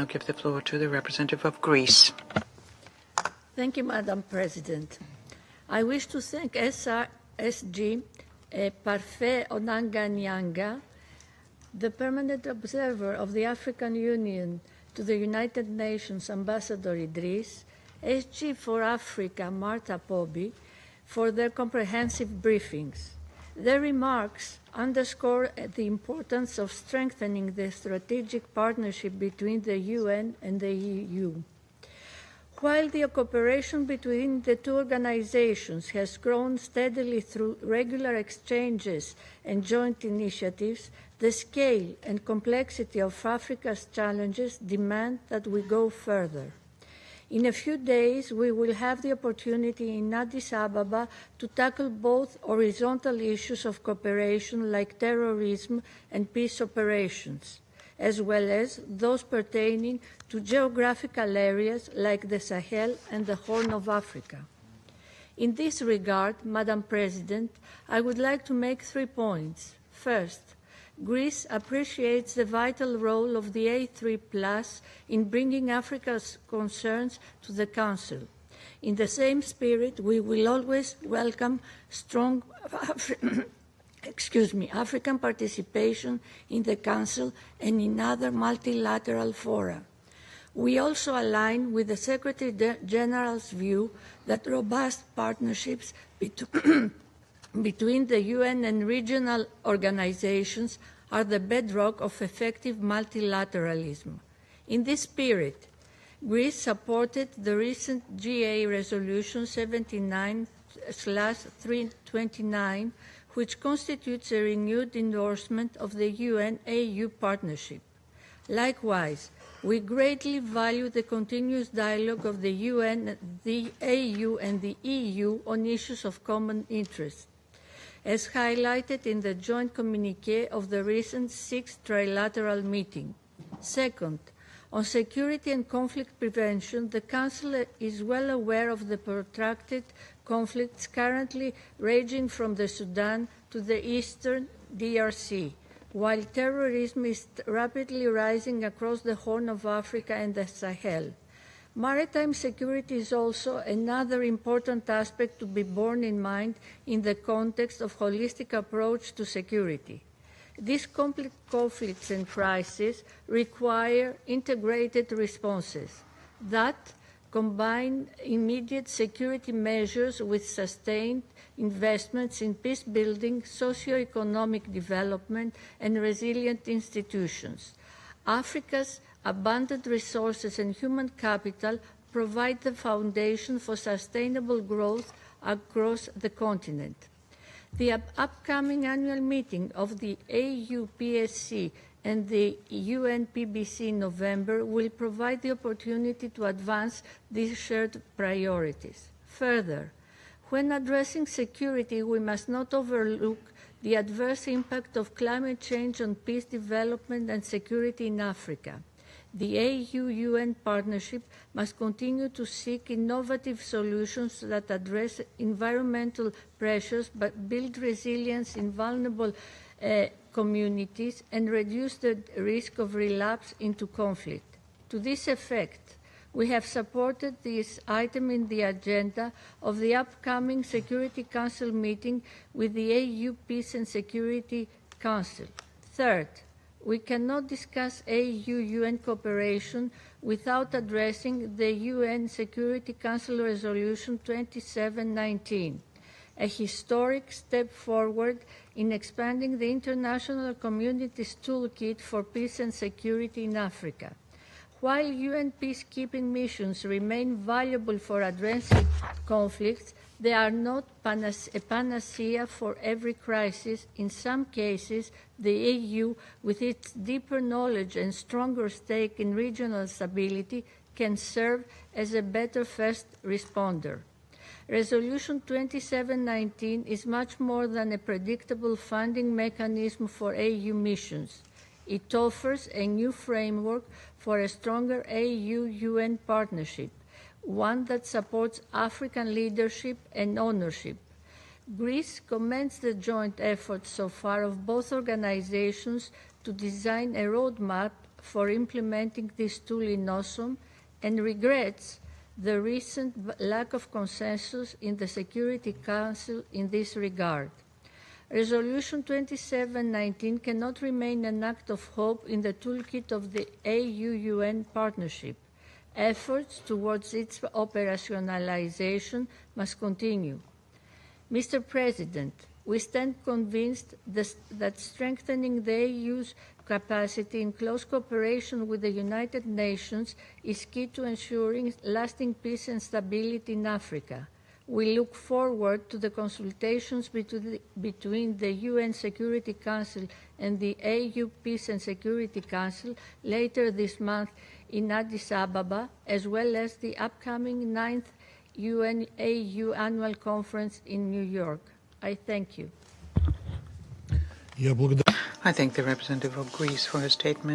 give the floor to the representative of Greece. Thank you, Madam President. I wish to thank SG Parfait Onanganyanga, the permanent observer of the African Union to the United Nations Ambassador Idris, SG for Africa Marta Pobi, for their comprehensive briefings. Their remarks underscore the importance of strengthening the strategic partnership between the UN and the EU. While the cooperation between the two organizations has grown steadily through regular exchanges and joint initiatives, the scale and complexity of Africa's challenges demand that we go further. In a few days, we will have the opportunity in Addis Ababa to tackle both horizontal issues of cooperation like terrorism and peace operations, as well as those pertaining to geographical areas like the Sahel and the Horn of Africa. In this regard, Madam President, I would like to make 3 points. First, Greece appreciates the vital role of the A3+ in bringing Africa's concerns to the Council. In the same spirit, we will always welcome strong African participation in the Council and in other multilateral fora. We also align with the Secretary General's view that robust partnerships between the UN and regional organizations are the bedrock of effective multilateralism. In this spirit, Greece supported the recent GA Resolution 79/329, which constitutes a renewed endorsement of the UN-AU partnership. Likewise, we greatly value the continuous dialogue of the UN, the AU, and the EU on issues of common interest, as highlighted in the joint communiqué of the recent 6th trilateral meeting. Second, on security and conflict prevention, the Council is well aware of the protracted conflicts currently raging from the Sudan to the eastern DRC, while terrorism is rapidly rising across the Horn of Africa and the Sahel. Maritime security is also another important aspect to be borne in mind in the context of holistic approach to security. These complex conflicts and crises require integrated responses that combine immediate security measures with sustained investments in peace-building, socio-economic development, and resilient institutions. Africa's abundant resources and human capital provide the foundation for sustainable growth across the continent. The upcoming annual meeting of the AU-PSC and the UNPBC in November will provide the opportunity to advance these shared priorities. Further, when addressing security, we must not overlook the adverse impact of climate change on peace, development, and security in Africa. The AU-UN partnership must continue to seek innovative solutions that address environmental pressures but build resilience in vulnerable communities and reduce the risk of relapse into conflict. To this effect, we have supported this item in the agenda of the upcoming Security Council meeting with the AU Peace and Security Council. Third, we cannot discuss AU-UN cooperation without addressing the UN Security Council Resolution 2719, a historic step forward in expanding the international community's toolkit for peace and security in Africa. While UN peacekeeping missions remain valuable for addressing conflicts, they are not a panacea for every crisis. In some cases, the EU, with its deeper knowledge and stronger stake in regional stability, can serve as a better first responder. Resolution 2719 is much more than a predictable funding mechanism for AU missions. It offers a new framework for a stronger AU-UN partnership, one that supports African leadership and ownership. Greece commends the joint efforts so far of both organizations to design a roadmap for implementing this tool in Awesome and regrets the recent lack of consensus in the Security Council in this regard. Resolution 2719 cannot remain an act of hope in the toolkit of the AU-UN partnership. Efforts towards its operationalization must continue. Mr. President, we stand convinced that strengthening the EU's capacity in close cooperation with the United Nations is key to ensuring lasting peace and stability in Africa. We look forward to the consultations between the UN Security Council and the AU Peace and Security Council later this month in Addis Ababa, as well as the upcoming 9th UN-AU Annual Conference in New York. I thank you. I thank the representative of Greece for her statement.